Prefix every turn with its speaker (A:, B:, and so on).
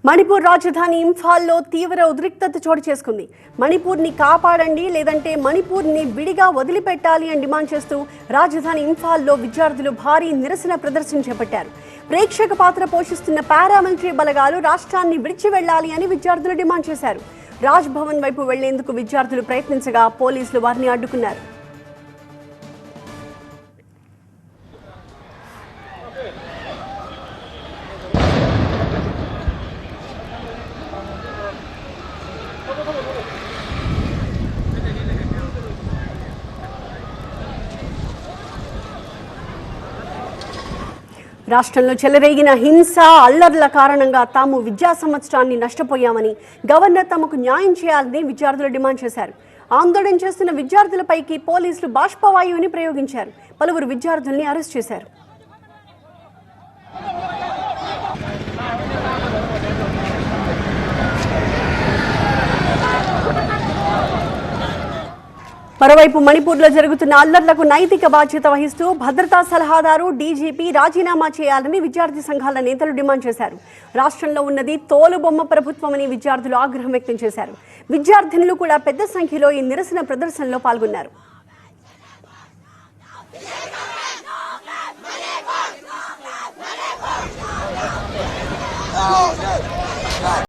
A: మణిపూర్ రాజధాని ఇంఫాల్లో తీవ్ర ఉద్రిక్తత చోటు చేసుకుంది. మణిపూర్ని కాపాడండి లేదంటే మణిపూర్ని విడిగా వదిలిపెట్టాలి అని డిమాండ్ చేస్తూ రాజధాని ఇంఫాల్లో విద్యార్థులు భారీ నిరసన ప్రదర్శన చేపట్టారు. ప్రేక్షక పాత్ర పోషిస్తున్న పారామిలిటరీ బలగాలు రాష్ట్రాన్ని విడిచి వెళ్లాలి అని విద్యార్థులు డిమాండ్ చేశారు. రాజ్ భవన్ వైపు వెళ్లేందుకు విద్యార్థులు ప్రయత్నించగా పోలీసులు వారిని అడ్డుకున్నారు. రాష్ట్రంలో చెలరేగిన హింస అల్లర్ల కారణంగా తాము విద్యా సంవత్సరాన్ని నష్టపోయామని, గవర్నర్ తమకు న్యాయం చేయాలని విద్యార్థులు డిమాండ్ చేశారు. ఆందోళన చేస్తున్న విద్యార్థులపైకి పోలీసులు బాష్పవాయువుని ప్రయోగించారు. పలువురు విద్యార్థుల్ని అరెస్ట్ చేశారు. మరోవైపు మణిపూర్లో జరుగుతున్న అల్లర్లకు నైతిక బాధ్యత వహిస్తూ భద్రతా సలహాదారు డీజీపీ రాజీనామా చేయాలని విద్యార్థి సంఘాల నేతలు డిమాండ్ చేశారు. రాష్ట్రంలో ఉన్నది తోలుబొమ్మ ప్రభుత్వమని విద్యార్థులు ఆగ్రహం వ్యక్తం చేశారు. విద్యార్థినులు కూడా పెద్ద సంఖ్యలో ఈ నిరసన ప్రదర్శనలో పాల్గొన్నారు.